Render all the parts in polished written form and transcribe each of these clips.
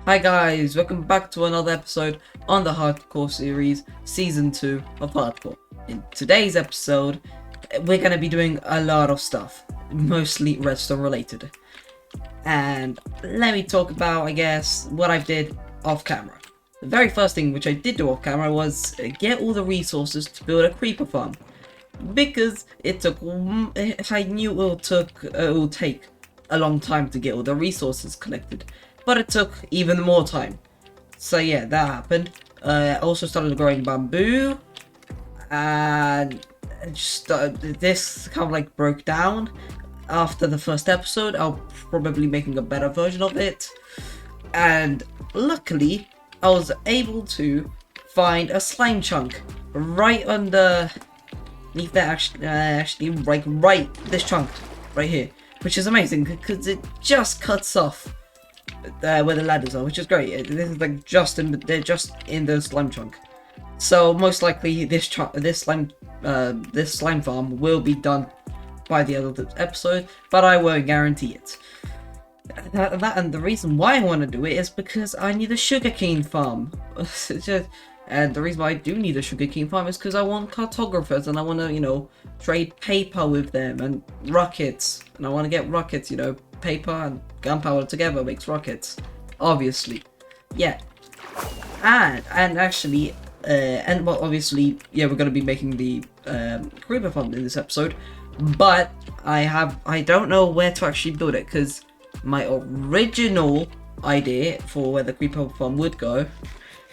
Hi guys, welcome back to another episode on the Hardcore series, Season 2 of Hardcore. In today's episode, we're going to be doing a lot of stuff, mostly redstone related. And let me talk about, I guess, what I did off camera. The very first thing which I did do off camera was get all the resources to build a creeper farm. Because I knew it would take a long time to get all the resources collected. But it took even more time. So yeah, that happened. I also started growing bamboo. And this kind of like broke down. After the first episode, I'll probably making a better version of it. And luckily, I was able to find a slime chunk right underneath that, actually right this chunk right here, which is amazing because it just cuts off where the ladders are, which is great. This is like they're just in the slime chunk. So most likely this slime farm will be done by the other episode, but I won't guarantee it. And the reason why I want to do it is because I need a sugarcane farm. And the reason why I do need a sugarcane farm is because I want cartographers and I want to, trade paper with them and rockets. And I want to get rockets, paper and gunpowder together makes rockets. Obviously. Yeah. And actually, obviously, yeah, we're going to be making the creeper farm in this episode. But I don't know where to actually build it because my original idea for where the creeper farm would go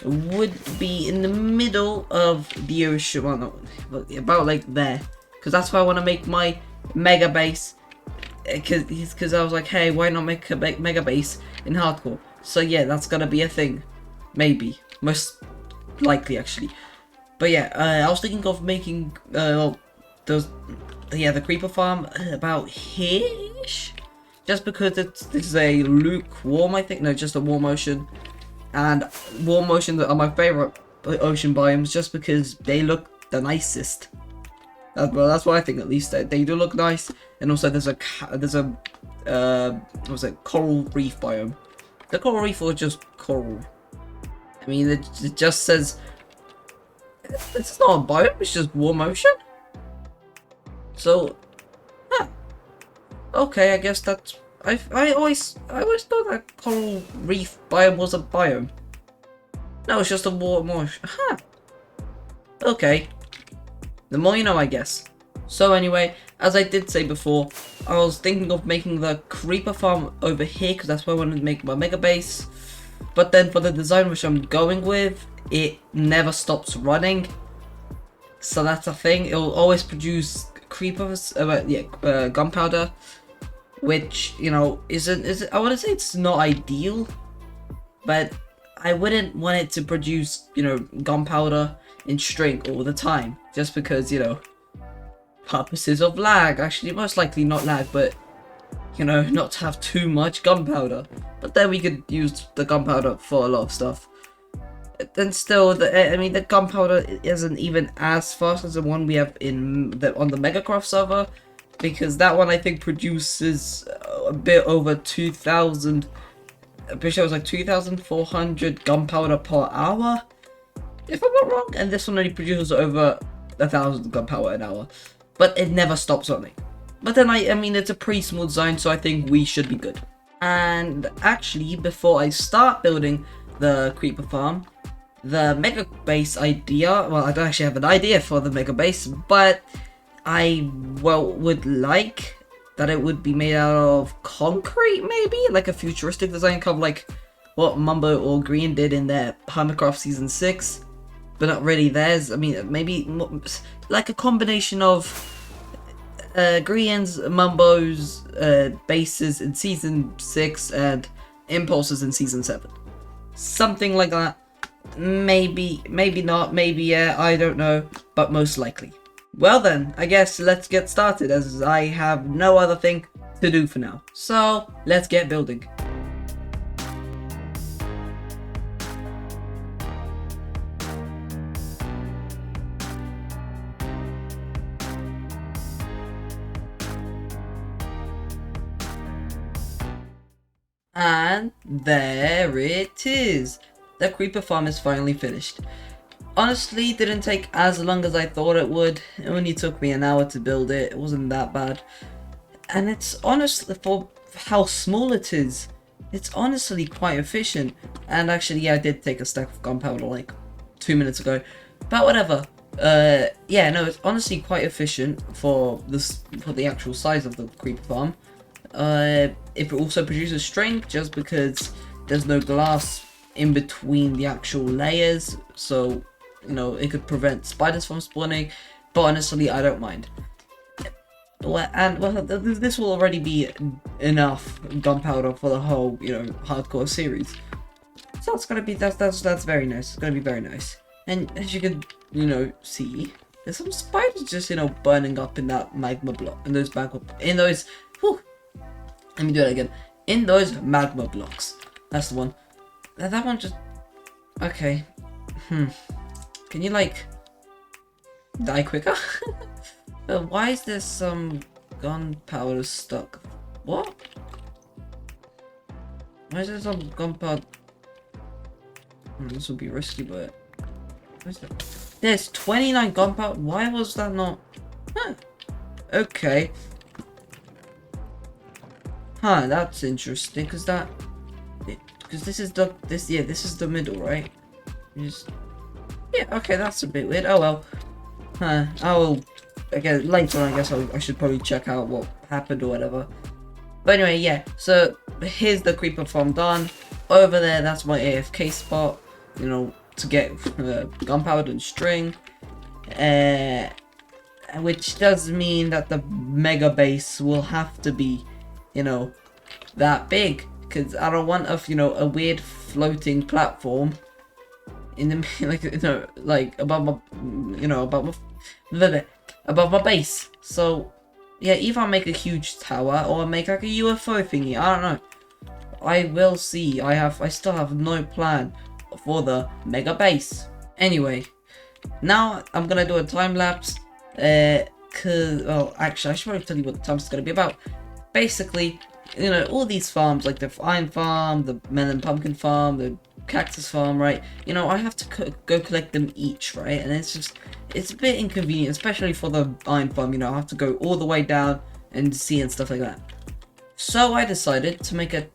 would be in the middle of the ocean, well, no, about like there, because that's where I want to make my mega base. Because I was like, hey, why not make a mega base in hardcore? So yeah, that's gonna be a thing, maybe, most likely actually. But yeah, I was thinking of making the creeper farm about here-ish, just because this is a lukewarm, I think, no, just a warm ocean. And warm oceans are my favorite ocean biomes just because they look the nicest. That's what I think, at least. They do look nice. And also there's a coral reef biome. The coral reef or just coral? I mean, it just says it's not a biome, it's just warm ocean. So, okay, I guess that's. I always thought that coral reef biome was a biome. No, it's just a warm ocean. Huh. Okay. The more you know, I guess. So anyway, as I did say before, I was thinking of making the creeper farm over here because that's where I wanted to make my mega base. But then for the design which I'm going with, it never stops running. So that's a thing. It will always produce creepers, gunpowder. Which, isn't I want to say it's not ideal, but I wouldn't want it to produce, gunpowder in string all the time, just because, purposes of lag. Actually, most likely not lag, but, not to have too much gunpowder. But then we could use the gunpowder for a lot of stuff. And still, the gunpowder isn't even as fast as the one we have on the Megacraft server. Because that one I think produces a bit over 2,000. I'm pretty sure it was like 2,400 gunpowder per hour, if I'm not wrong. And this one only produces over 1,000 gunpowder an hour, but it never stops running. But then I mean it's a pretty smooth zone, so I think we should be good. And actually, before I start building the creeper farm, the mega base idea. Well, I don't actually have an idea for the mega base, but I would like that it would be made out of concrete, maybe like a futuristic design, kind of like what Mumbo or Green did in their Hermitcraft Season 6, but not really theirs. I mean, maybe like a combination of Green's, Mumbo's bases in Season 6 and Impulses in Season 7. Something like that. Maybe not, maybe yeah, I don't know, but most likely. Well then, I guess let's get started as I have no other thing to do for now. So, let's get building. And there it is. The creeper farm is finally finished. Honestly, it didn't take as long as I thought it would. It only took me an hour to build it. It wasn't that bad. And it's honestly, for how small it is, it's honestly quite efficient. And actually, yeah, I did take a stack of gunpowder like 2 minutes ago. But whatever. Yeah, no, it's honestly quite efficient for this, for the actual size of the creeper farm. It also produces strength just because there's no glass in between the actual layers, so you know it could prevent spiders from spawning. But honestly, I don't mind. Well, this will already be enough gunpowder for the whole, you know, hardcore series. So it's gonna be that's very nice. It's gonna be very nice. And as you can, you know, see, there's some spiders just, you know, burning up in that magma block, in those whew, let me do it again. In those magma blocks. That's the one. That one just... Okay. Can you, like, die quicker? Why is there some gunpowder stuck? What? Why is there some gunpowder? This will be risky, but... There's 29 gunpowder? Why was that not... Huh. Okay. Huh, that's interesting, because this is the middle, right? Yeah, okay, that's a bit weird. Oh well. Huh, I will, again, later on, I guess I should probably check out what happened or whatever. But anyway, yeah, so here's the creeper farm done. Over there, that's my AFK spot, you know, to get gunpowder and string. Which does mean that the mega base will have to be, you know, that big, because I don't want a weird floating platform in the like, you know, like above my base. So yeah, either I make a huge tower or I make like a UFO thingy. I don't know. I will see. I still have no plan for the mega base. Anyway, now I'm gonna do a time lapse. Well, actually, I should probably tell you what the time's gonna be about. Basically, you know, all these farms, like the iron farm, the melon pumpkin farm, the cactus farm, right? You know, I have to go collect them each, right? And it's a bit inconvenient, especially for the iron farm. You know, I have to go all the way down and see and stuff like that. So I decided to make to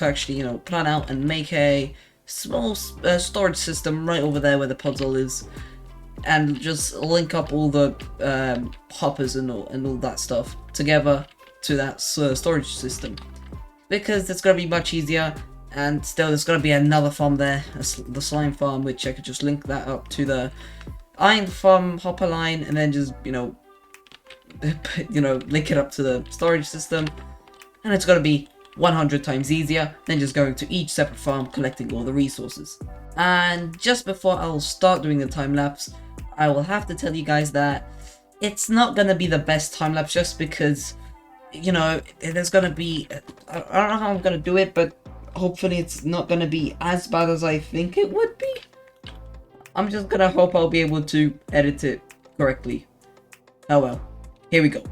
actually, you know, plan out and make a small storage system right over there where the puzzle is, and just link up all the hoppers and all that stuff together to that storage system, because it's gonna be much easier. And still, there's gonna be another farm there, the slime farm, which I could just link that up to the iron farm hopper line, and then just you know link it up to the storage system, and it's gonna be 100 times easier than just going to each separate farm collecting all the resources. And just before I'll start doing the time lapse, I will have to tell you guys that it's not gonna be the best time lapse, just because, you know, there's gonna be, I don't know how I'm gonna do it, but hopefully it's not gonna be as bad as I think it would be. I'm just gonna hope I'll be able to edit it correctly. Oh well, here we go.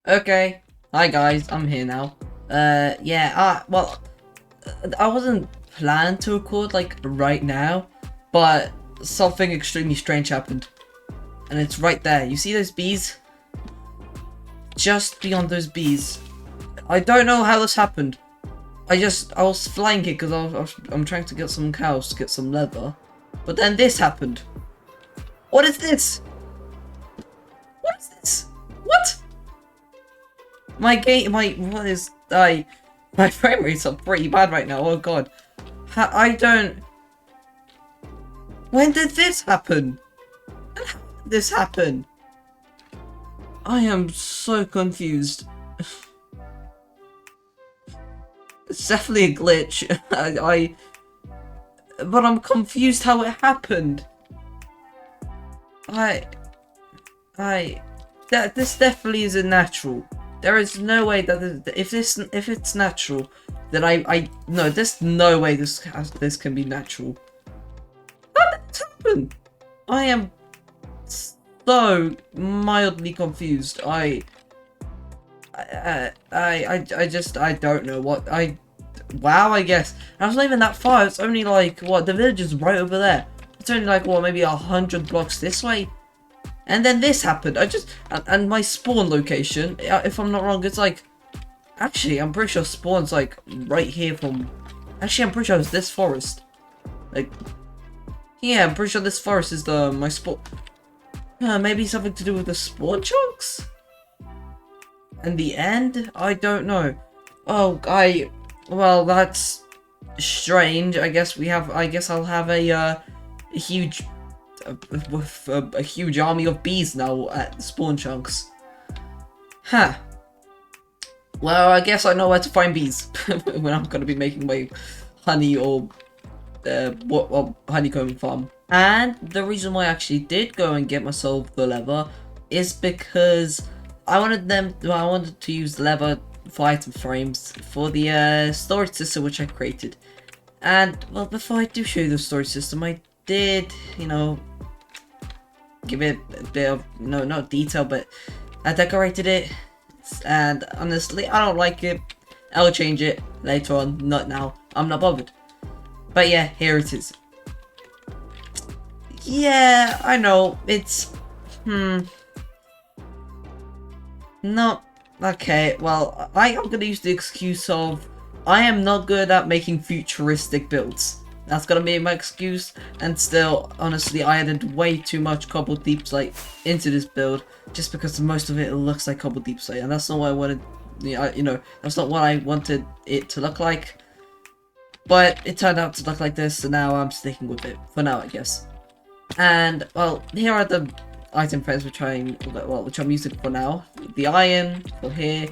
Okay, hi guys, I'm here now. Well, I wasn't planned to record like right now, but something extremely strange happened. And it's right there. You see those bees? Just beyond those bees. I don't know how this happened. I was flying it because I'm trying to get some cows to get some leather. But then this happened. What is this? What is this? What? My frame rates are pretty bad right now. Oh god. When did this happen? How did this happen? I am so confused. It's definitely a glitch. But I'm confused how it happened. This definitely isn't natural. There is no way that if it's natural, then no, there's no way this can be natural. How did this happen? I am so mildly confused. I don't know what wow, I guess. And it's not even that far. It's only like, what, the village is right over there. It's only like, what, maybe 100 blocks this way. And then this happened. And my spawn location, if I'm not wrong, it's like, actually, I'm pretty sure spawn's like right here from, actually, I'm pretty sure it's this forest. Like, yeah, I'm pretty sure this forest is my spawn. Maybe something to do with the spawn chunks? And the end? I don't know. Oh, well, that's strange. I guess I'll have a huge, a huge army of bees now at spawn chunks. Huh. Well, I guess I know where to find bees when I'm gonna be making my honey or honeycomb farm. And the reason why I actually did go and get myself the leather is because I wanted to use the leather for item frames for the storage system which I created. And well, before I do show you the storage system, I did, you know, give it a bit of, not detail, but I decorated it, and honestly, I don't like it. I'll change it later on, not now. I'm not bothered. But yeah, here it is. Yeah, I know, it's, no, okay, well, I am gonna use the excuse of, I am not good at making futuristic builds. That's gonna be my excuse, and still, honestly, I added way too much cobbled deep slate into this build, just because most of it looks like cobbled deep slate, and that's not what I wanted, that's not what I wanted it to look like. But it turned out to look like this, so now I'm sticking with it, for now, I guess. And, well, here are the item frames which I'm using for now. The iron, for here,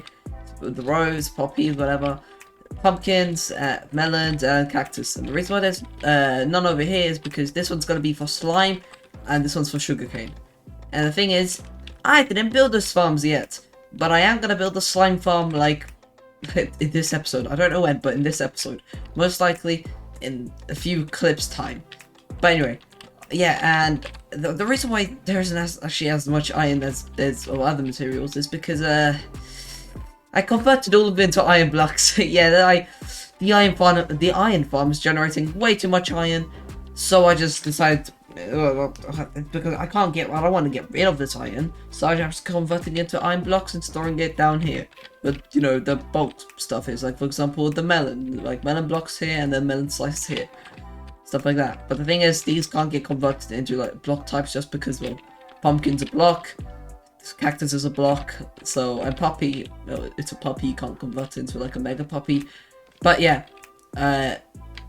the rose, poppies, whatever. Pumpkins, melons, and cactus. And the reason why there's none over here is because this one's going to be for slime, and this one's for sugarcane. And the thing is, I didn't build those farms yet, but I am going to build a slime farm, like, in this episode. I don't know when, but in this episode. Most likely in a few clips time. But anyway, yeah, and the reason why there isn't actually as much iron as other materials is because, I converted all of it into iron blocks. Yeah, the iron farm is generating way too much iron, so I just decided, because I don't want to get rid of this iron, so I'm just converting it into iron blocks and storing it down here. But, the bulk stuff is, like, for example, the melon, like melon blocks here and then melon slices here. Stuff like that. But the thing is, these can't get converted into, like, block types just because, well, pumpkin's a block, cactus is a block, and puppy, it's a puppy, you can't convert it into, like, a mega puppy. But yeah,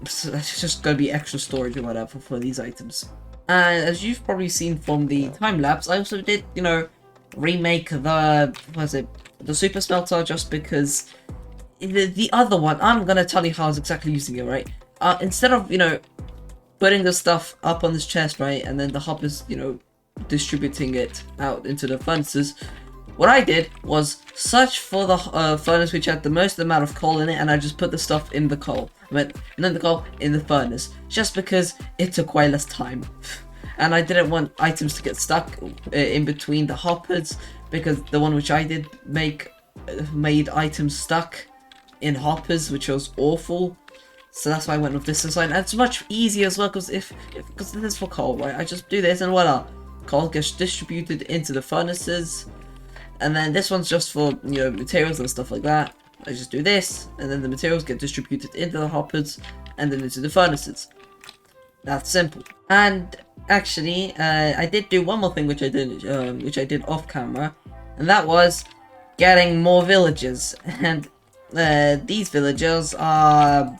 so that's just gonna be extra storage or whatever for these items. And as you've probably seen from the time lapse, I also did, remake the super smelter, just because the other one, I'm gonna tell you how I was exactly using it, right? Instead of, putting the stuff up on this chest, right, and then the hoppers, distributing it out into the furnaces, what I did was search for the furnace which had the most amount of coal in it, and I just put the stuff in the coal. And then the coal in the furnace, just because it took way less time. And I didn't want items to get stuck in between the hoppers, because the one which I did make made items stuck in hoppers, which was awful. So that's why I went with this design. And it's much easier as well, because because this is for coal, right? I just do this and voila, coal gets distributed into the furnaces. And then this one's just for, materials and stuff like that. I just do this, and then the materials get distributed into the hoppers, and then into the furnaces. That's simple. And actually, I did do one more thing which I did off camera, and that was getting more villagers. And these villagers are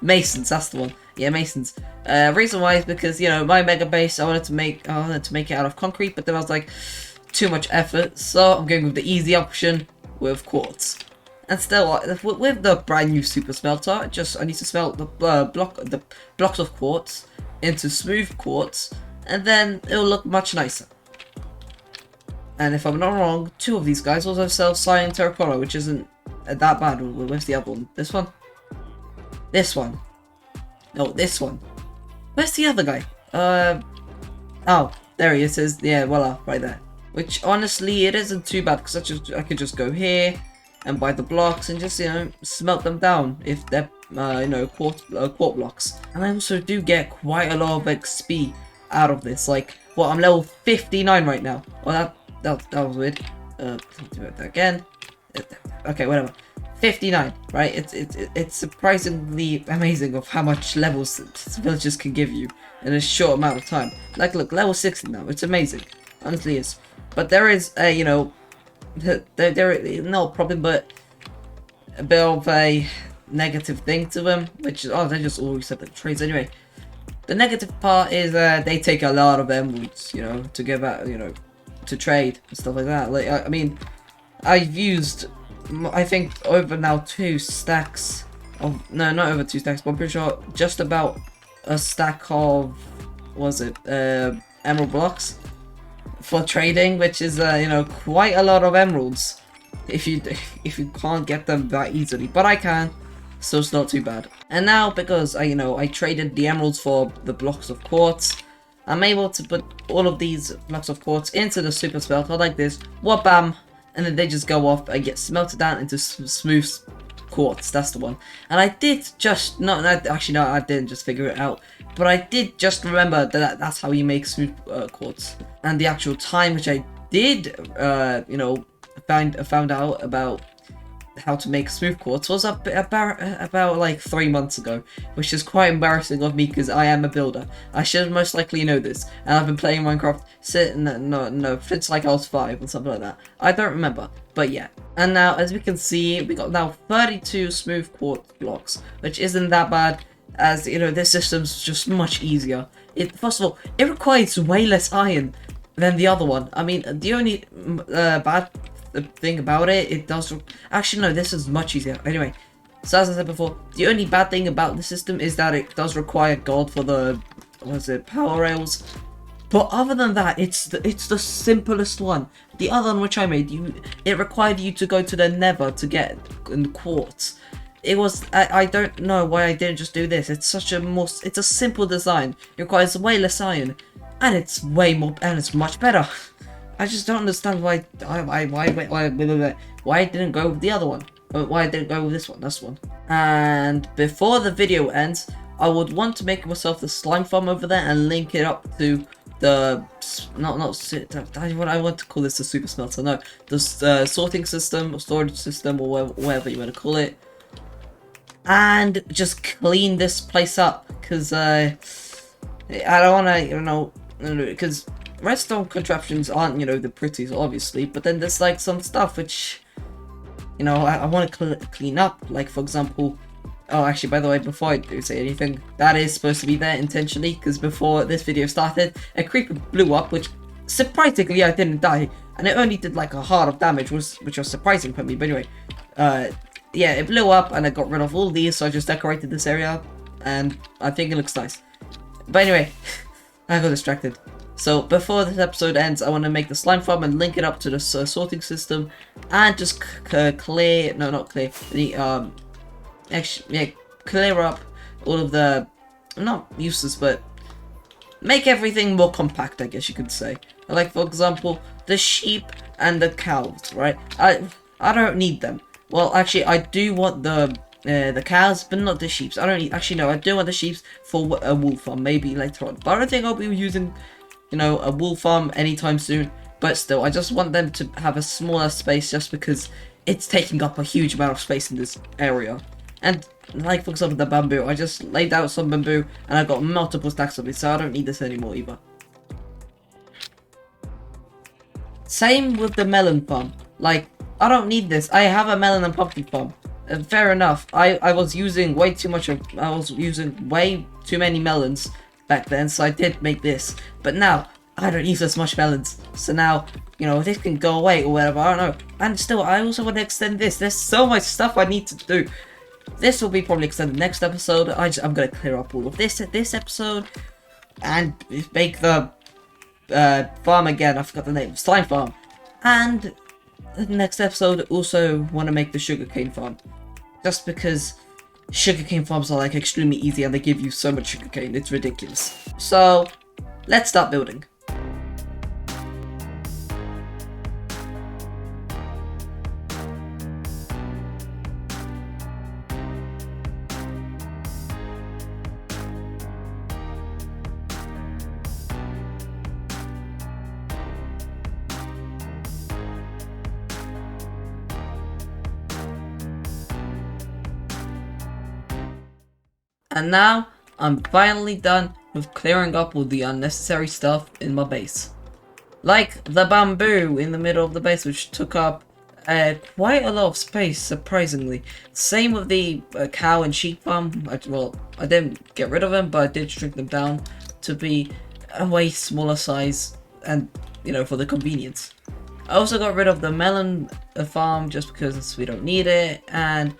masons. That's the one. Yeah, masons. Reason why is because my mega base, I wanted to make it out of concrete, but then I was like, too much effort, so I'm going with the easy option with quartz. And still, with the brand new super smelter, I need to smelt the blocks of quartz into smooth quartz, and then it'll look much nicer. And if I'm not wrong, 2 of these guys also sell cyan terracotta, which isn't that bad. Where's the other one? This one? This one. No, this one. Where's the other guy? Oh, there he is. Yeah, voila, right there. Which, honestly, it isn't too bad, because I could just go here and buy the blocks and just, smelt them down if they're, quart blocks. And I also do get quite a lot of XP out of this. Like, well, I'm level 59 right now. Well, that was weird. Do it again. Okay, whatever. 59, right? It's surprisingly amazing of how much levels villagers can give you in a short amount of time. Like, look, level 60 now. It's amazing. Honestly, is. But there is a, there is no problem, but a bit of a negative thing to them, which is, they just always said the trades anyway. The negative part is they take a lot of emeralds, to give out, to trade and stuff like that. Like, I mean, I've used, I think, over now 2 stacks of, no, not over 2 stacks, but I'm pretty sure just about a stack of, what was it, emerald blocks for trading, which is, quite a lot of emeralds if you can't get them that easily, but I can, so it's not too bad. And now, because I traded the emeralds for the blocks of quartz, I'm able to put all of these blocks of quartz into the super smelter like this, wha-bam, and then they just go off and get smelted down into smooth quartz. That's the one. And I did just, actually no, I didn't just figure it out, but I did just remember that that's how you make smooth quartz. And the actual time which I did, found out about how to make smooth quartz was about like 3 months ago, which is quite embarrassing of me because I am a builder. I should most likely know this, and I've been playing Minecraft since like I was 5 or something like that. I don't remember, but yeah. And now, as we can see, we got now 32 smooth quartz blocks, which isn't that bad, as this system's just much easier. First of all, it requires way less iron than the other one. I mean, the only bad thing about it does actually no, this is much easier. Anyway, so as I said before, the only bad thing about the system is that it does require gold for the power rails. But other than that, it's the simplest one. The other one which I made, it required you to go to the Nether to get quartz. It was I don't know why I didn't just do this. It's a simple design. It requires way less iron, and it's way more, and it's much better. I just don't understand why I didn't go with the other one. Why I didn't go with this one. That's one. And before the video ends, I would want to make myself the slime farm over there and link it up to the what I want to call this, the super smelter. No, the sorting system or storage system or whatever you want to call it. And just clean this place up, because I don't want to, because redstone contraptions aren't, the prettiest, obviously, but then there's like some stuff which, I want to clean up. Like, for example, oh, actually, by the way, before I do say anything, that is supposed to be there intentionally, because before this video started, a creeper blew up, which surprisingly I didn't die, and it only did like a heart of damage, which was surprising for me. But anyway, yeah, it blew up, and I got rid of all these, so I just decorated this area, and I think it looks nice. But anyway, I got distracted. So before this episode ends, I want to make the slime farm and link it up to the sorting system, and just clear up all of the, not useless, but make everything more compact, I guess you could say. Like, for example, the sheep and the cows, right? I don't need them. Well, actually, I do want the cows, but not the sheep. I don't need, actually no, I do want the sheep for a wool farm, maybe later on. But I don't think I'll be using, a wool farm anytime soon. But still, I just want them to have a smaller space, just because it's taking up a huge amount of space in this area. And like, for example, the bamboo, I just laid out some bamboo, and I got multiple stacks of it, so I don't need this anymore either. Same with the melon farm. Like, I don't need this. I have a melon and pumpkin farm. Fair enough. I was using way too many melons back then, so I did make this. But now, I don't use as much melons. So now, this can go away or whatever, I don't know. And still, I also want to extend this. There's so much stuff I need to do. This will be probably extended next episode. I'm going to clear up all of this at this episode, and make the farm again. I forgot the name. Slime farm. And next episode, also want to make the sugarcane farm. Just because sugarcane farms are like extremely easy and they give you so much sugarcane. It's ridiculous. So, let's start building. And now, I'm finally done with clearing up all the unnecessary stuff in my base. Like the bamboo in the middle of the base, which took up quite a lot of space, surprisingly. Same with the cow and sheep farm. I didn't get rid of them, but I did shrink them down to be a way smaller size and, you know, for the convenience. I also got rid of the melon farm just because we don't need it, and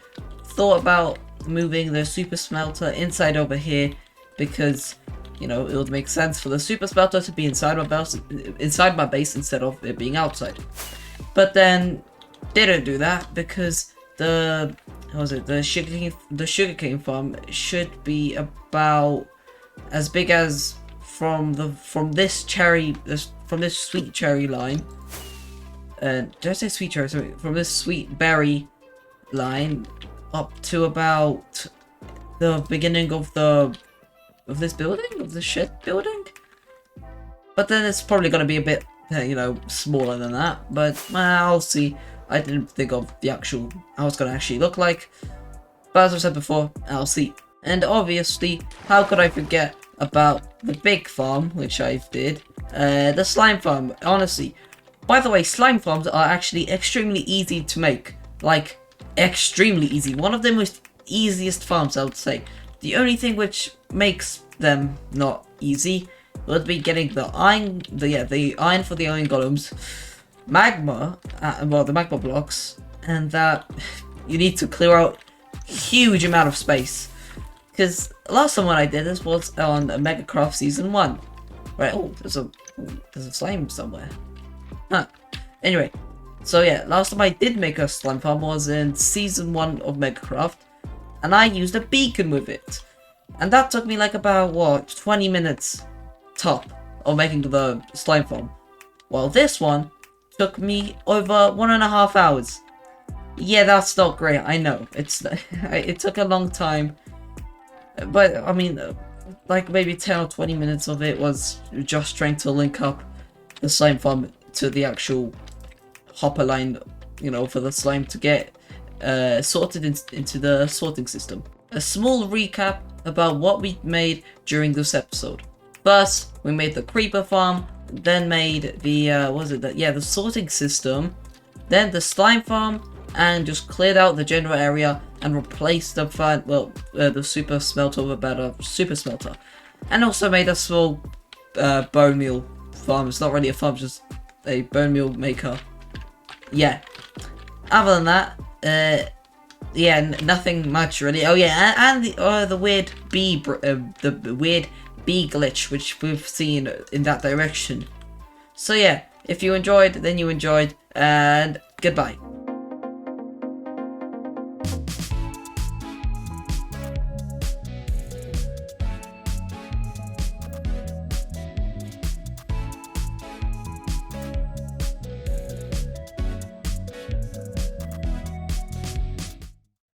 thought about moving the super smelter inside over here because, you know, it would make sense for the super smelter to be inside my base instead of it being outside. But then didn't do that because the sugarcane farm should be about as big as from this sweet cherry line. Did I say sweet cherry? Sorry, from this sweet berry line up to about the beginning of this building, of the shed building. But then it's probably going to be a bit, you know, smaller than that. But I'll see. I didn't think of the actual how it's going to actually look like. But as I said before, I'll see. And obviously, how could I forget about the big farm, which I did, the slime farm. Honestly, by the way, slime farms are actually extremely easy to make. Like, extremely easy. One of the most easiest farms, I would say. The only thing which makes them not easy would be getting the iron, the iron for the iron golems, magma, the magma blocks, and that you need to clear out huge amount of space. Because last time when I did this was on Megacraft Season 1. Right, oh, there's a slime somewhere. Huh. Anyway, so yeah, last time I did make a slime farm was in Season 1 of Megacraft, and I used a beacon with it. And that took me like about, what, 20 minutes top of making the slime farm. While this one took me over 1.5 hours. Yeah, that's not great, I know. It took a long time. But, I mean, like maybe 10 or 20 minutes of it was just trying to link up the slime farm to the actual hopper line, you know, for the slime to get sorted into the sorting system. A small recap about what we made during this episode. First, we made the creeper farm, then made the the sorting system, then the slime farm, and just cleared out the general area and replaced the super smelter with a better super smelter, and also made a small bone meal farm. It's not really a farm, just a bone meal maker. Yeah. Other than that, yeah, nothing much really. Oh yeah, and the weird bee, the weird bee glitch which we've seen in that direction. So yeah, if you enjoyed, then you enjoyed, and goodbye.